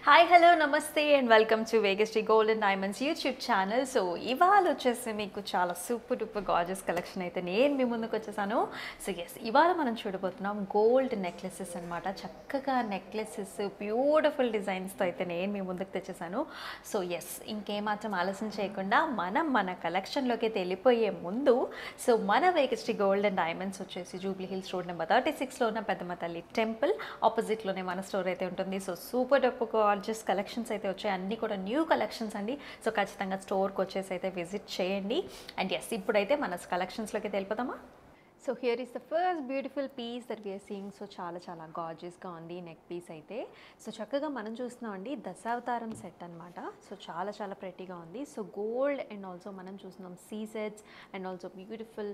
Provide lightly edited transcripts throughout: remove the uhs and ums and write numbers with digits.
Hi hello నమస్తే and welcome to Vegasri gold and diamonds YouTube channel. So ఇవాళ వచ్చేసి మీకు చాలా సూపర్ డూపర్ గార్జెస్ కలెక్షన్ అయితే నేను మీ ముందుకు వచ్చేసాను. సో ఎస్, ఇవాళ మనం చూడబోతున్నాం గోల్డ్ నెక్లెసెస్ అనమాట. చక్కగా నెక్లెసెస్ బ్యూటిఫుల్ డిజైన్స్తో అయితే నేను మీ ముందుకు తెచ్చేసాను. సో ఎస్, ఇంకేమాత్రం ఆలస్యం చేయకుండా మన కలెక్షన్లోకి వెళ్ళిపోయే ముందు సో మన వేగశ్రీ గోల్డ్ అండ్ డైమండ్స్ వచ్చేసి జూబ్లీ హిల్స్ రోడ్ నెంబర్ 36లో ఉన్న పెద్దమ్మ తల్లి టెంపుల్ ఆపోజిట్లోనే మన స్టోర్ అయితే ఉంటుంది. So super duper gorgeous collections అయితే వచ్చాయి, అన్నీ కూడా న్యూ కలెక్షన్స్ అండి. సో ఖచ్చితంగా స్టోర్కి వచ్చేసి అయితే విజిట్ చేయండి. అండ్ ఎస్, ఇప్పుడైతే మన కలెక్షన్స్లోకి వెళ్ళిపోదామా. So here is the first beautiful piece that we are seeing. So చాలా గార్జియస్గా ఉంది నెక్ పీస్ అయితే. సో చక్కగా మనం చూస్తున్నాం అండి దశావతారం సెట్ అనమాట. సో చాలా ప్రెట్టీగా ఉంది. సో గోల్డ్ అండ్ ఆల్సో మనం చూస్తున్నాం see sets and also beautiful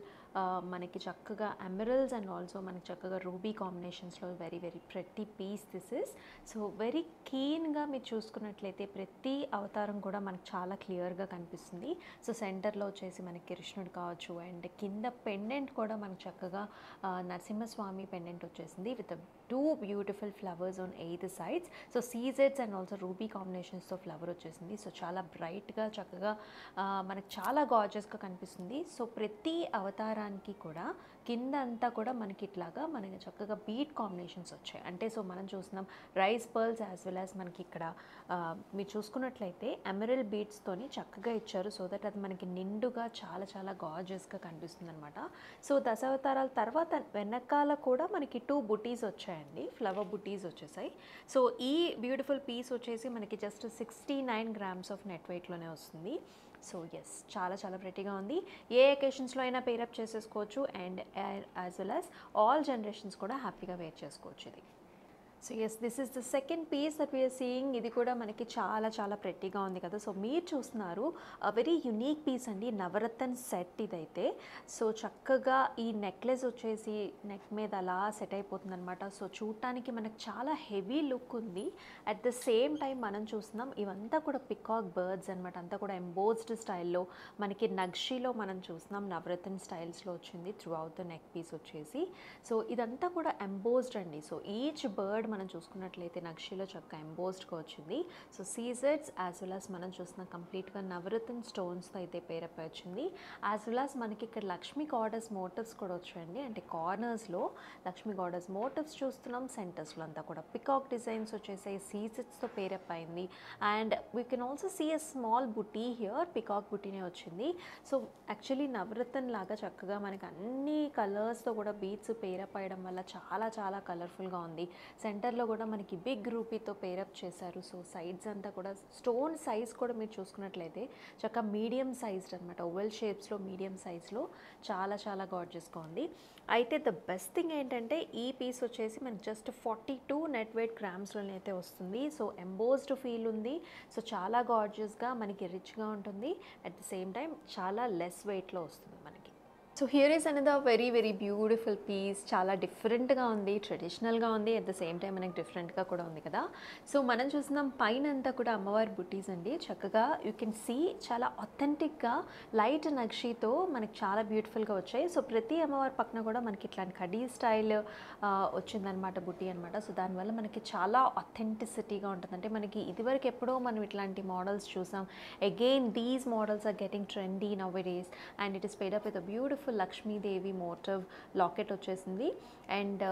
మనకి చక్కగా ఎమరల్స్ అండ్ ఆల్సో మనకి చక్కగా రూబీ కాంబినేషన్స్లో very pretty piece this is. So very కీన్గా మీరు చూసుకున్నట్లయితే ప్రతి అవతారం కూడా మనకు చాలా క్లియర్గా కనిపిస్తుంది. సో సెంటర్లో వచ్చేసి మనకి కృష్ణుడు కావచ్చు అండ్ కింద పెండెంట్ కూడా మనకి చక్కగా నరసింహస్వామి పెండెంట్ వచ్చేసింది with two beautiful flowers on either sides. So సీజెడ్స్ అండ్ ఆల్సో రూబీ కాంబినేషన్స్తో ఫ్లవర్ వచ్చేసింది. సో చాలా బ్రైట్గా చక్కగా మనకు చాలా గార్జియస్గా కనిపిస్తుంది. సో ప్రతి అవతారానికి కూడా కింద అంతా కూడా మనకి ఇట్లాగా మనకి చక్కగా బీట్ కాంబినేషన్స్ వచ్చాయి. అంటే సో మనం చూస్తున్నాం rice pearls as well as మనకి ఇక్కడ మీరు చూసుకున్నట్లయితే ఎమరల్ బీట్స్తోని చక్కగా ఇచ్చారు. సో దట్ అది మనకి నిండుగా చాలా గార్జియస్గా కనిపిస్తుంది అనమాట. సో దశావతారాల తర్వాత వెనకాల కూడా మనకి 2 బుటీస్ వచ్చాయండి, ఫ్లవర్ బుటీస్ వచ్చేసాయి. సో ఈ బ్యూటిఫుల్ పీస్ వచ్చేసి మనకి జస్ట్ 69 grams ఆఫ్ నెట్ వెయిట్లోనే వస్తుంది. సో ఎస్, చాలా ప్రెట్టీగా ఉంది. ఏ అకేషన్స్లో అయినా పేరప్ చేసేసుకోవచ్చు and as well as all generations కూడా హ్యాపీగా వేర్ చేసుకోవచ్చు ఇది. So yes, this is the second piece that we are seeing. ఇది కూడా మనకి చాలా ప్రెట్టీగా ఉంది కదా. సో మీరు చూస్తున్నారు వెరీ యునీక్ పీస్ అండి, నవరత్న సెట్ ఇదైతే. సో చక్కగా ఈ నెక్లెస్ వచ్చేసి నెక్ మీద అలా సెట్ అయిపోతుంది అనమాట. సో చూడటానికి మనకు చాలా హెవీ లుక్ ఉంది. అట్ ద సేమ్ టైం మనం చూస్తున్నాం ఇవంతా కూడా పికాక్ బర్డ్స్ అనమాట. అంతా కూడా ఎంబోస్డ్ స్టైల్లో మనకి నక్షిలో మనం చూస్తున్నాం నవరత్న స్టైల్స్లో వచ్చింది throughout the neck piece వచ్చేసి. సో ఇదంతా కూడా ఎంబోస్డ్ అండి. సో ఈచ్ బర్డ్ మనం చూసుకున్నట్లయితే నక్షిలో చక్కగా ఎంబోస్డ్గా వచ్చింది. సో సీజెడ్స్ యాజ్ వెల్ యాజ్ మనం చూసిన కంప్లీట్గా నవరత్న స్టోన్స్తో అయితే పేరప్ వచ్చింది. యాజ్ వెల్ యాజ్ మనకి ఇక్కడ లక్ష్మీ గాడెస్ మోటివ్స్ కూడా వచ్చాయండి. అంటే కార్నర్స్లో లక్ష్మీ గాడెస్ మోటివ్స్ చూస్తున్నాం, సెంటర్స్లో అంతా కూడా పికాక్ డిజైన్స్ వచ్చేసాయి, సీజెడ్స్తో పేరప్ అయింది. And we can also see a small buti here, peacock బుటీనే వచ్చింది. సో యాక్చువల్లీ నవరత్న లాగా చక్కగా మనకి అన్ని కలర్స్తో కూడా బీట్స్ పేరప్ అయ్యడం వల్ల చాలా కలర్ఫుల్గా ఉంది. సెంటర్లో కూడా మనకి బిగ్ రూపీతో పేరప్ చేశారు. సో సైడ్స్ అంతా కూడా స్టోన్ సైజ్ కూడా మీరు చూసుకున్నట్లయితే చక్కగా మీడియం సైజ్డ్ అనమాట, ఓవెల్ షేప్స్లో మీడియం సైజ్లో చాలా గార్జియస్గా ఉంది. అయితే ద బెస్ట్ థింగ్ ఏంటంటే ఈ పీస్ వచ్చేసి మనకి జస్ట్ 42 నెట్ వెయిట్ గ్రామ్స్లోనే అయితే వస్తుంది. సో ఎంబోస్డ్ ఫీల్ ఉంది. సో చాలా గార్జియస్గా మనకి రిచ్గా ఉంటుంది. అట్ ద సేమ్ టైం చాలా లెస్ వెయిట్లో వస్తుంది మనకి. So here is another very beautiful piece. చాలా డిఫరెంట్గా ఉంది, ట్రెడిషనల్గా ఉంది, అట్ ద సేమ్ టైం మనకి డిఫరెంట్గా కూడా ఉంది కదా. సో మనం చూస్తున్నాం పైన అంతా కూడా అమ్మవారి బుట్టీస్ అండి. చక్కగా యూ కెన్ సీ చాలా అథెంటిక్గా లైట్ నక్షితో మనకి చాలా బ్యూటిఫుల్గా వచ్చాయి. సో ప్రతి అమ్మవారి పక్కన కూడా మనకి ఇట్లాంటి కడీ స్టైల్ వచ్చిందనమాట బుట్టీ అనమాట. సో దానివల్ల మనకి చాలా అథెంటిసిటీగా ఉంటుంది. అంటే మనకి ఇదివరకు ఎప్పుడో మనం ఇట్లాంటి మోడల్స్ చూసాం. Again these models are getting trendy nowadays and it is paired up with beautiful Lakshmidevi motif locket వచ్చేసింది. అండ్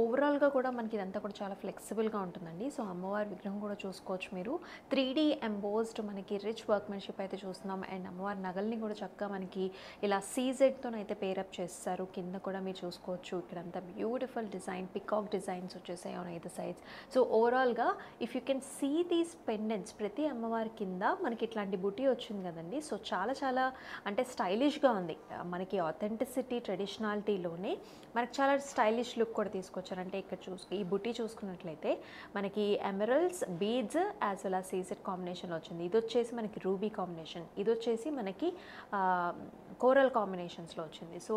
ఓవరాల్గా కూడా మనకి ఇదంతా కూడా చాలా ఫ్లెక్సిబుల్గా ఉంటుందండి. సో అమ్మవారి విగ్రహం కూడా చూసుకోవచ్చు మీరు. 3D ఎంబోస్డ్ మనకి రిచ్ వర్క్మెన్షిప్ అయితే చూస్తున్నాం. అండ్ అమ్మవారి నగల్ని కూడా చక్కగా మనకి ఇలా సీజెడ్తోనైతే పేరప్ చేస్తారు. కింద కూడా మీరు చూసుకోవచ్చు ఇక్కడంతా బ్యూటిఫుల్ డిజైన్, పికాక్ డిజైన్స్ వచ్చేసాయి ఆన్ ఐదర్ సైడ్స్. సో ఓవరాల్గా if you can see these pendants ప్రతి అమ్మవారి కింద మనకి ఇట్లాంటి బుటీ వచ్చింది కదండి. సో చాలా అంటే స్టైలిష్గా ఉంది. మనకి అథెంటిసిటీ ట్రెడిషనాలిటీలోనే మనకి చాలా స్టైలిష్ లుక్ కూడా తీసుకొచ్చారు. అంటే ఇక్కడ ఈ బుటీ చూసుకున్నట్లయితే మనకి emeralds beads as well as CZ combination వచ్చింది. ఇది వచ్చేసి మనకి రూబీ కాంబినేషన్, ఇది వచ్చేసి మనకి కోరల్ కాంబినేషన్స్లో వచ్చింది. సో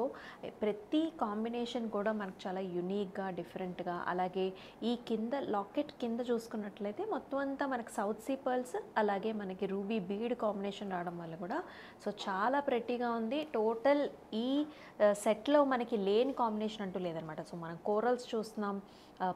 ప్రతి కాంబినేషన్ కూడా మనకు చాలా యునీక్గా డిఫరెంట్గా. అలాగే ఈ కింద లాకెట్ కింద చూసుకున్నట్లయితే మొత్తం అంతా మనకి సౌత్ సీ పర్ల్స్ అలాగే మనకి రూబీ బీడ్ కాంబినేషన్ రావడం వల్ల కూడా సో చాలా ప్రెట్టీగా ఉంది. టోటల్ ఈ సెట్లో మనకి లేని కాంబినేషన్ అంటూ లేదనమాట. సో మనం కోరల్స్ చూస్తున్నాం,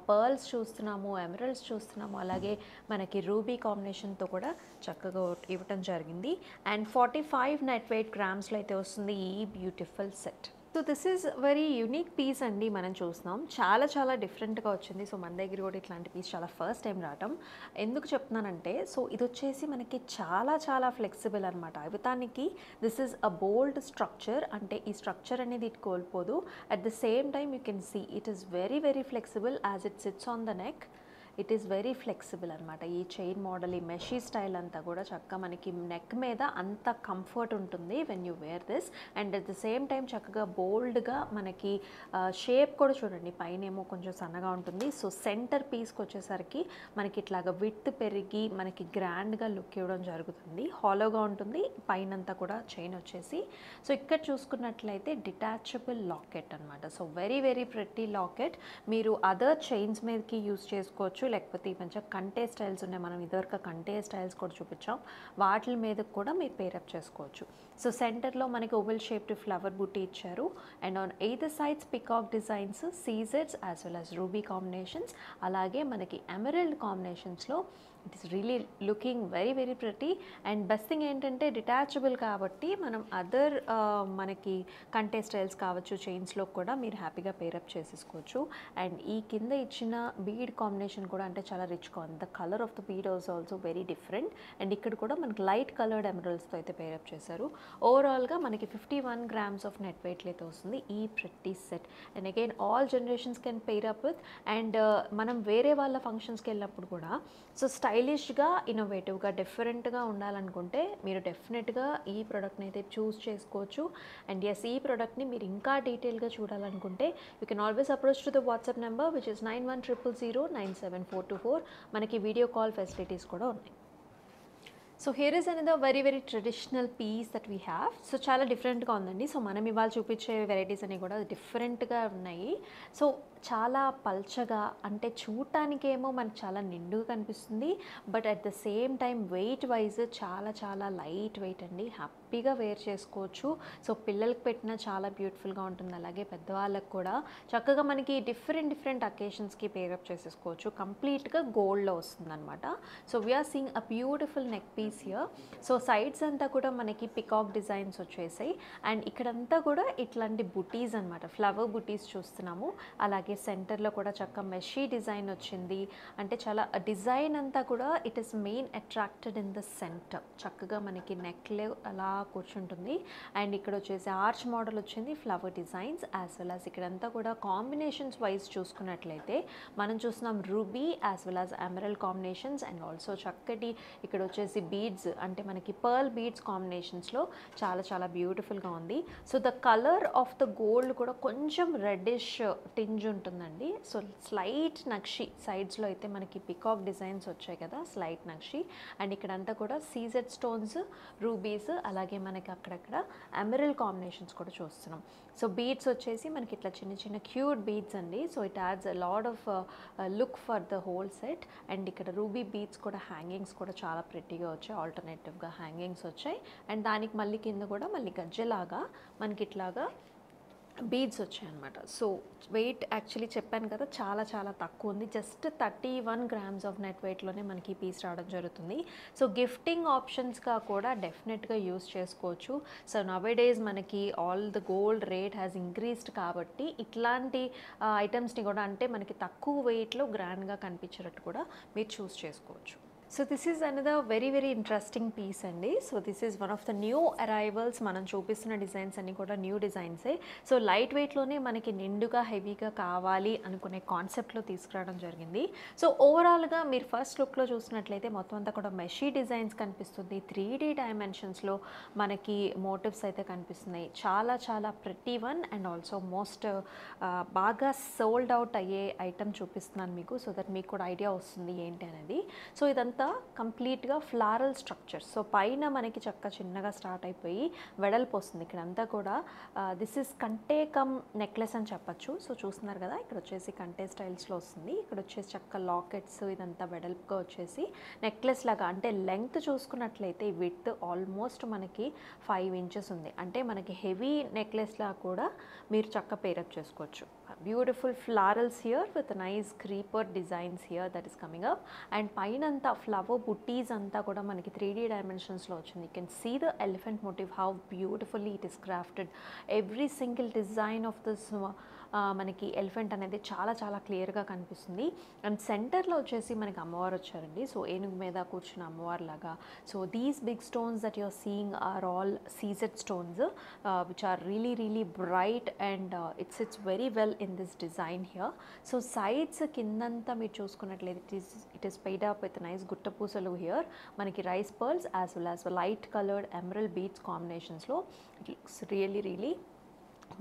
పర్ల్స్ చూస్తున్నాము, ఎమరల్డ్స్ చూస్తున్నాము, అలాగే మనకి రూబీ కాంబినేషన్తో కూడా చక్కగా ఇవ్వటం జరిగింది. అండ్ 45 నెట్ వెయిట్ గ్రామ్స్లో అయితే వస్తుంది ఈ beautiful set. So this is very unique piece అండి. మనం చూస్తున్నాం చాలా చాలా డిఫరెంట్గా వచ్చింది. సో మన దగ్గర కూడా ఇట్లాంటి పీస్ చాలా ఫస్ట్ టైం రావటం. ఎందుకు చెప్తున్నానంటే, సో ఇది వచ్చేసి మనకి చాలా చాలా ఫ్లెక్సిబుల్ అనమాట. అవితానికి this is a bold structure, అంటే ఈ స్ట్రక్చర్ అనేది ఇట్ కోల్పోదు. At the same time you can see it is very very flexible as it sits on the neck. It is very flexible అనమాట. ఈ చైన్ మోడల్, ఈ మెషీ style అంతా కూడా చక్కగా మనకి నెక్ మీద అంత కంఫర్ట్ ఉంటుంది when you wear this. And at the same time చక్కగా బోల్డ్గా మనకి షేప్ కూడా చూడండి, పైన ఏమో కొంచెం సన్నగా ఉంటుంది. సో సెంటర్ పీస్కి వచ్చేసరికి మనకి ఇట్లాగా విడ్త్ పెరిగి మనకి గ్రాండ్గా లుక్ ఇవ్వడం జరుగుతుంది. హాలోగా ఉంటుంది పైనంతా కూడా చైన్ వచ్చేసి. సో ఇక్కడ చూసుకున్నట్లయితే డిటాచబుల్ లాకెట్ అనమాట. So very very pretty locket. మీరు అదర్ చైన్స్ మీదకి యూస్ చేసుకోవచ్చు, లేకపోతే ఈ మంచిగా కంటే స్టైల్స్ ఉన్నాయి. మనం ఇదివరకు కంటే స్టైల్స్ కూడా చూపించాం, వాటి మీద కూడా మీరు పేరప్ చేసుకోవచ్చు. సో సెంటర్లో మనకి ఓవెల్ షేప్డ్ ఫ్లవర్ బుట్టి ఇచ్చారు. And on either sides peacock designs, సీజెడ్స్ as well as ruby combinations, అలాగే మనకి ఎమరల్డ్ కాంబినేషన్స్లో it is really looking very very pretty. And best thing ఏంటంటే డిటాచబుల్ కాబట్టి మనం అదర్ మనకి కంటే స్టైల్స్ కావచ్చు చైన్స్లో కూడా మీరు హ్యాపీగా పేరప్ చేసేసుకోవచ్చు. అండ్ ఈ కింద ఇచ్చిన బీడ్ కాంబినేషన్ కూడా అంటే చాలా రిచ్గా ఉంది. The colour of the bead was also very different. And ఇక్కడ కూడా మనకి లైట్ కలర్డ్ ఎమరల్డ్స్తో అయితే పేరప్ చేశారు. ఓవరాల్గా మనకి 51 గ్రామ్స్ ఆఫ్ నెట్ వెయిట్ అయితే వస్తుంది ఈ pretty set. And again all generations can pair up with. And మనం వేరే వాళ్ళ ఫంక్షన్స్కి వెళ్ళినప్పుడు కూడా సో స్టైలిష్గా, ఇన్నోవేటివ్గా, డిఫరెంట్గా ఉండాలనుకుంటే మీరు డెఫినెట్గా ఈ ప్రోడక్ట్ని అయితే చూస్ చేసుకోవచ్చు. అండ్ ఎస్, ఈ ప్రోడక్ట్ని మీరు ఇంకా డీటెయిల్గా చూడాలనుకుంటే you can always approach to the WhatsApp number which is 9100097424. మనకి వీడియో కాల్ ఫెసిలిటీస్ కూడా ఉన్నాయి. So here is another very very traditional peace that we have. So చాలా డిఫరెంట్గా ఉందండి. సో మనం ఇవాళ చూపించే వెరైటీస్ అన్నీ కూడా డిఫరెంట్గా ఉన్నాయి. సో చాలా పల్చగా, అంటే చూడటానికేమో మనకు చాలా నిండుగా కనిపిస్తుంది, but at the same time wait wise చాలా చాలా లైట్ వెయిట్ అండి. హ్యాపీగా వేర్ చేసుకోవచ్చు. సో పిల్లలకి పెట్టినా చాలా బ్యూటిఫుల్గా ఉంటుంది, అలాగే పెద్దవాళ్ళకి కూడా చక్కగా మనకి డిఫరెంట్ డిఫరెంట్ అకేషన్స్కి పేరప్ చేసేసుకోవచ్చు. కంప్లీట్గా గోల్డ్లో వస్తుంది అనమాట. So we are seeing a beautiful neck piece here. So sides అంతా కూడా మనకి పికాక్ డిజైన్స్ వచ్చేసాయి. అండ్ ఇక్కడంతా కూడా ఇట్లాంటి బుటీస్ అనమాట, ఫ్లవర్ బుటీస్ చూస్తున్నాము. అలాగే సెంటర్లో కూడా చక్కగా మెషీ డిజైన్ వచ్చింది. అంటే చాలా డిజైన్ అంతా కూడా it is main attracted in the centre. చక్కగా మనకి నెక్లే అలా కూర్చుంటుంది. అండ్ ఇక్కడ వచ్చేసి ఆర్చ్ మోడల్ వచ్చింది, flower designs as well as ఇక్కడంతా కూడా కాంబినేషన్స్ వైజ్ చూసుకున్నట్లయితే మనం చూస్తున్నాం ruby as well as emerald combinations. And also చక్కటి ఇక్కడ వచ్చేసి బీడ్స్, అంటే మనకి పర్ల్ బీడ్స్ కాంబినేషన్స్లో చాలా చాలా బ్యూటిఫుల్గా ఉంది. So the colour of the gold కూడా కొంచెం రెడ్డిష్ టింజ్ ఉంటుందండి. సో స్లైట్ నక్షి సైడ్స్లో అయితే మనకి పికాక్ డిజైన్స్ వచ్చాయి కదా, స్లైట్ నక్షి. అండ్ ఇక్కడంతా కూడా సీజెడ్ స్టోన్స్, రూబీస్, అలాగే మనకి అక్కడక్కడ ఎమరల్డ్ కాంబినేషన్స్ కూడా చూస్తున్నాం. సో బీడ్స్ వచ్చేసి మనకి ఇట్లా చిన్న చిన్న క్యూట్ బీడ్స్ అండి. So it adds a lot of look for the whole set. And ఇక్కడ రూబీ బీడ్స్ కూడా, హ్యాంగింగ్స్ కూడా చాలా ప్రెట్టీగా వచ్చాయి, ఆల్టర్నేటివ్గా హ్యాంగింగ్స్ వచ్చాయి. అండ్ దానికి మళ్ళీ కింద కూడా మళ్ళీ గజ్జెలాగా మనకి ఇట్లాగా బీడ్స్ వచ్చాయన్నమాట. సో వెయిట్ యాక్చువల్లీ చెప్పాను కదా చాలా చాలా తక్కువ ఉంది, జస్ట్ 31 గ్రామ్స్ ఆఫ్ నెట్ వెయిట్లోనే మనకి పీస్ రావడం జరుగుతుంది. సో గిఫ్టింగ్ ఆప్షన్స్గా కూడా డెఫినెట్గా యూస్ చేసుకోవచ్చు. సో నవేడేస్ మనకి all the gold rate has increased కాబట్టి ఇట్లాంటి ఐటమ్స్ని కూడా, అంటే మనకి తక్కువ వెయిట్లో గ్రాండ్గా కనిపించేటట్టు కూడా మీరు చూస్ చేసుకోవచ్చు. So this is another very very interesting piece అండి. So this is one of the new arrivals. మనం చూపిస్తున్న డిజైన్స్ అన్నీ కూడా న్యూ డిజైన్సే. సో లైట్ వెయిట్లోనే మనకి నిండుగా హెవీగా కావాలి అనుకునే కాన్సెప్ట్లో తీసుకురావడం జరిగింది. సో ఓవరాల్గా మీరు ఫస్ట్ లుక్లో చూసినట్లయితే మొత్తం అంతా కూడా మెషీ డిజైన్స్ కనిపిస్తుంది. 3D డైమెన్షన్స్లో మనకి మోటివ్స్ అయితే కనిపిస్తున్నాయి. చాలా చాలా pretty one and also most బాగా సోల్డ్ అవుట్ అయ్యే ఐటమ్ చూపిస్తున్నాను మీకు, సో దట్ మీకు కూడా ఐడియా వస్తుంది ఏంటి అనేది. సో ఇదంతా అంతా కంప్లీట్గా ఫ్లారల్ స్ట్రక్చర్. సో పైన మనకి చక్క చిన్నగా స్టార్ట్ అయిపోయి వెడల్పు వస్తుంది. ఇక్కడంతా కూడా దిస్ ఇస్ కంటే కమ్ నెక్లెస్ అని చెప్పచ్చు. సో చూస్తున్నారు కదా, ఇక్కడ వచ్చేసి కంటే స్టైల్స్లో వస్తుంది. ఇక్కడ వచ్చేసి చక్క లాకెట్స్ ఇదంతా వెడల్పుగా వచ్చేసి నెక్లెస్ లాగా, అంటే లెంగ్త్ చూసుకున్నట్లయితే విడ్త్ ఆల్మోస్ట్ మనకి 5 ఇంచెస్ ఉంది. అంటే మనకి హెవీ నెక్లెస్ లా కూడా మీరు చక్క పేరప్ చేసుకోవచ్చు. Beautiful florals here with nice creeper designs here that is coming up. And పైన అంతా ఫ్లవర్ బుట్టీస్ అంతా కూడా మనకి 3D డైమెన్షన్స్లో వచ్చింది. You can see the elephant motif how beautifully it is crafted. Every single design of this మనకి elephant అనేది చాలా చాలా క్లియర్గా కనిపిస్తుంది. అండ్ సెంటర్లో వచ్చేసి మనకి అమ్మవారు వచ్చారండి. సో ఏనుగు మీద కూర్చున్న అమ్మవారు లాగా. So these big stones that you're seeing are all CZ stones which are really really bright and it's very well in this design here. So sides కిందంతా మీరు చూసుకున్నట్లయితే it is paid up with nice గుట్ట పూసలు here. మనకి rice pearls as well as light coloured emerald beads కాంబినేషన్స్లో it looks really really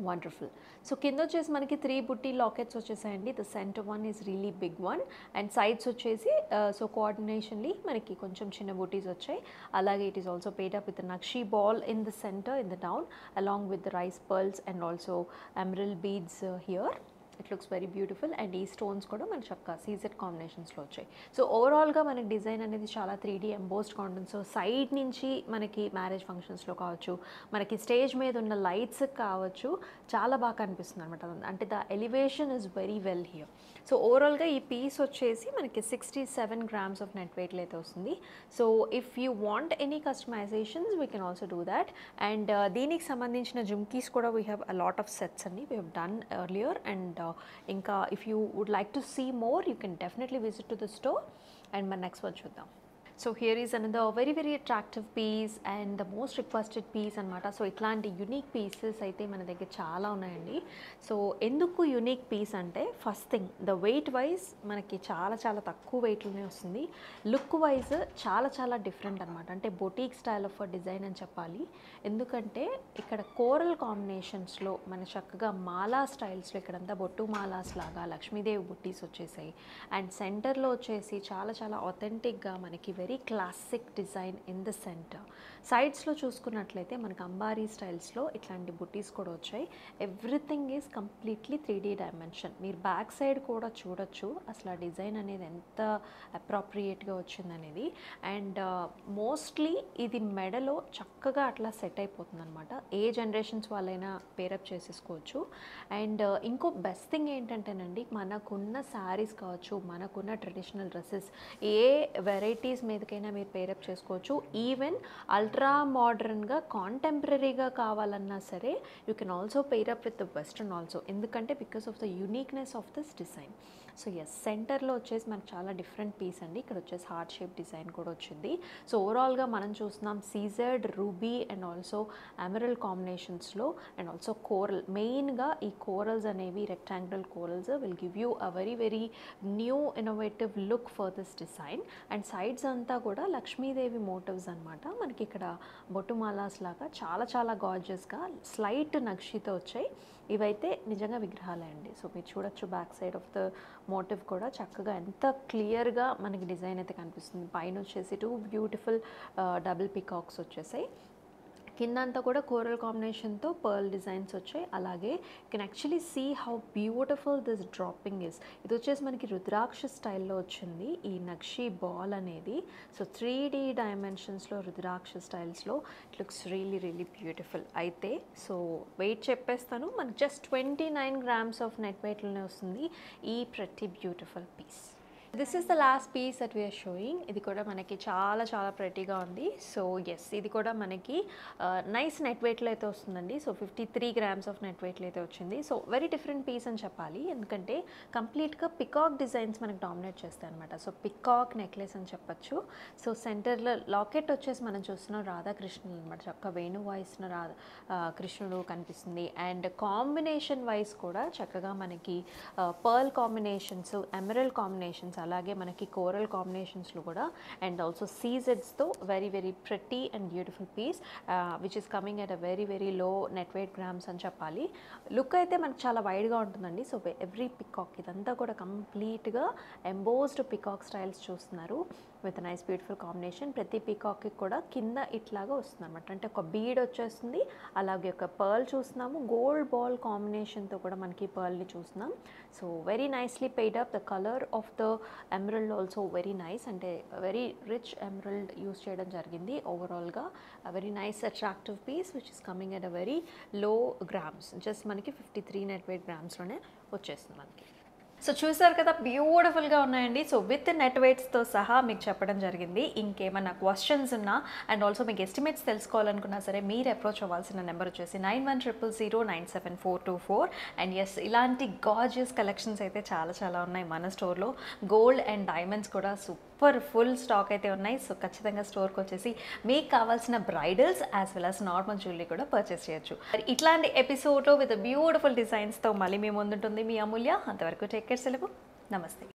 wonderful. So కింద వచ్చేసి మనకి 3 బుట్టి లాకెట్స్ వచ్చేసాయండి. The centre one is really big one and sides వచ్చేసి సో కోఆర్డినేషన్లీ మనకి కొంచెం చిన్న బుటీస్ వచ్చాయి. అలాగే it is also paired up with nakshi ball in the center in the down along with the rice pearls and also emerald beads here. It looks very beautiful. And ఈ stones కూడా మనకి చక్క సీజెడ్ కాంబినేషన్స్లో వచ్చాయి. సో ఓవరాల్గా మనకి design అనేది చాలా 3D embossed content. So side నుంచి మనకి మ్యారేజ్ ఫంక్షన్స్లో కావచ్చు, మనకి స్టేజ్ మీద ఉన్న లైట్స్ కావచ్చు, చాలా బాగా కనిపిస్తుంది అనమాట. అంటే the elevation is very well here. So ఓవరాల్గా ఈ పీస్ వచ్చేసి మనకి 67 grams ఆఫ్ నెట్ వెయిట్లో అయితే వస్తుంది. So if you want any customisations we can also do that. And దీనికి సంబంధించిన జుమ్కీస్ కూడా we have a lot of sets అండి we have done earlier. And ఇంకా if you would like to see more, you can definitely visit to the store. And my next one చూద్దాం. So here is another very very attractive piece and the most requested piece అనమాట. So ఇట్లాంటి unique pieces అయితే మన దగ్గర చాలా ఉన్నాయండి. So ఎందుకు unique piece అంటే, first thing the weight wise మనకి చాలా చాలా తక్కువ వెయిట్లోనే వస్తుంది. లుక్ వైజ్ చాలా చాలా డిఫరెంట్ అనమాట. అంటే బొటీక్ స్టైల్ ఆఫ్ డిజైన్ అని చెప్పాలి. ఎందుకంటే ఇక్కడ కోరల్ కాంబినేషన్స్లో మన చక్కగా మాలా స్టైల్స్లో ఇక్కడంతా బొట్టు మాలాస్ లాగా లక్ష్మీదేవి బుట్టీస్ వచ్చేసాయి. అండ్ సెంటర్లో వచ్చేసి చాలా చాలా ఆథెంటిక్గా మనకి very classic design in the centre. సైడ్స్లో చూసుకున్నట్లయితే మనకి అంబారీ స్టైల్స్లో ఇట్లాంటి బుట్టీస్ కూడా వచ్చాయి. Everything is completely 3D dimension. మీరు బ్యాక్ సైడ్ కూడా చూడొచ్చు అసలు ఆ డిజైన్ అనేది ఎంత అప్రాప్రియేట్గా వచ్చిందనేది. అండ్ మోస్ట్లీ ఇది మెడలో చక్కగా అట్లా సెట్ అయిపోతుంది అనమాట. ఏ జనరేషన్స్ వాళ్ళైనా పేరప్ చేసేసుకోవచ్చు. అండ్ ఇంకో బెస్ట్ థింగ్ ఏంటంటేనండి, మనకున్న శారీస్ కావచ్చు, మనకున్న ట్రెడిషనల్ డ్రెస్సెస్ ఏ వెరైటీస్ మీదకైనా మీరు పేరప్ చేసుకోవచ్చు. ఈవెన్ అల్ట్రా మోడర్న్గా కాంటెంపరీగా కావాలన్నా సరే you can also pair up with the western also. ఎందుకంటే because of the uniqueness of this design. So yes, సెంటర్లో వచ్చేసి మనకు చాలా డిఫరెంట్ పీస్ అండి. ఇక్కడ వచ్చేసి హార్ట్ షేప్ డిజైన్ కూడా వచ్చింది. సో ఓవరాల్గా మనం చూస్తున్నాం సీజర్డ్, రూబీ అండ్ ఆల్సో ఎమరల్డ్ కాంబినేషన్స్లో అండ్ ఆల్సో కోరల్. మెయిన్గా ఈ కోరల్స్ అనేవి rectangular corals will give you a very very new innovative look for this design. And sides అంతా కూడా లక్ష్మీదేవి మోటివ్స్ అనమాట. మనకి ఇక్కడ బొట్టుమాలాస్ లాగా చాలా చాలా గార్జియస్గా స్లైట్ నక్షితో వచ్చాయి. ఇవైతే నిజంగా విగ్రహాలే అండి. సో మీరు చూడొచ్చు back side of the motif కూడా చక్కగా ఎంత క్లియర్గా మనకి డిజైన్ అయితే కనిపిస్తుంది. పైన వచ్చేసి 2 బ్యూటిఫుల్ డబుల్ పికాక్స్ వచ్చేసాయి. కిందంతా కూడా కోరల్ కాంబినేషన్తో పర్ల్ డిజైన్స్ వచ్చాయి. అలాగే you can actually see how beautiful this draping is. ఇది వచ్చేసి మనకి రుద్రాక్ష స్టైల్లో వచ్చింది ఈ నక్షి బాల్ అనేది. సో 3D డైమెన్షన్స్లో రుద్రాక్ష స్టైల్స్లో it looks really really beautiful. అయితే సో వెయిట్ చెప్పేస్తాను, మనకి జస్ట్ 29 grams ఆఫ్ నెట్ వెయిట్లోనే వస్తుంది ఈ ప్రతి beautiful piece. This is the last piece that we are showing. ఇది కూడా మనకి చాలా చాలా ప్రెటీగా ఉంది. సో ఎస్, ఇది కూడా మనకి నైస్ నెట్ వెయిట్లో అయితే వస్తుందండి. సో 53 grams ఆఫ్ నెట్ వెయిట్లో అయితే వచ్చింది. సో వెరీ డిఫరెంట్ పీస్ అని చెప్పాలి. ఎందుకంటే కంప్లీట్గా పికాక్ డిజైన్స్ మనకి డామినేట్ చేస్తాయి అనమాట. సో పికాక్ నెక్లెస్ అని చెప్పచ్చు. సో సెంటర్లో లాకెట్ వచ్చేసి మనం చూస్తున్నాం రాధాకృష్ణులు అనమాట. చక్కగా వేణు వాయిస్తున్న కృష్ణుడు కనిపిస్తుంది. అండ్ కాంబినేషన్ వైజ్ కూడా చక్కగా మనకి పర్ల్ కాంబినేషన్స్, ఎమరల్డ్ కాంబినేషన్స్, అలాగే మనకి కోరల్ కాంబినేషన్స్లో కూడా అండ్ ఆల్సో సీజెడ్స్తో very very pretty and beautiful piece which is coming at a very very low net weight grams అని చెప్పాలి. లుక్ అయితే మనకు చాలా వైడ్గా ఉంటుందండి. సో ఎవ్రీ పికాక్ ఇదంతా కూడా కంప్లీట్గా ఎంబోస్డ్ పికాక్ స్టైల్స్ చూస్తున్నారు. With nice beautiful combination. ప్రతి పీకాక్కి కూడా కింద ఇట్లాగా వస్తుంది అనమాట, అంటే ఒక బీడ్ వచ్చేస్తుంది. అలాగే ఒక పర్ల్ చూస్తున్నాము, గోల్డ్ బాల్ కాంబినేషన్తో కూడా మనకి పర్ల్ని చూస్తున్నాం. So very nicely paired up. The colour of the emerald also very nice, అంటే వెరీ రిచ్ ఎమరల్డ్ యూస్ చేయడం జరిగింది. ఓవరాల్గా very nice attractive piece which is coming at a very low grams. Just మనకి 53 నెట్ వెయిట్ గ్రామ్స్లోనే వచ్చేస్తుంది మనకి. So చూసారు కదా, బ్యూటిఫుల్గా ఉన్నాయండి. సో విత్ నెట్ వెయిట్స్తో సహా మీకు చెప్పడం జరిగింది. ఇంకేమన్నా క్వశ్చన్స్ ఉన్నా అండ్ ఆల్సో మీకు ఎస్టిమేట్స్ తెలుసుకోవాలనుకున్నా సరే మీరు అప్రోచ్ అవ్వాల్సిన నెంబర్ వచ్చేసి 9100097424. అండ్ ఎస్, ఇలాంటి గార్జియస్ కలెక్షన్స్ అయితే చాలా చాలా ఉన్నాయి మన స్టోర్లో. గోల్డ్ అండ్ డైమండ్స్ కూడా సూపర్ ఫుల్ స్టాక్ అయితే ఉన్నాయి. సో ఖచ్చితంగా స్టోర్కి వచ్చేసి మీకు కావాల్సిన bridals as well as normal jewellery కూడా పర్చేస్ చేయొచ్చు. ఇట్లాంటి ఎపిసోడ్లో విత్ బ్యూటిఫుల్ డిజైన్స్తో మళ్ళీ మీ ముందుంటుంది మీ అమూల్య. అంతవరకు టేక్ కేర్, సెలవు, నమస్తే.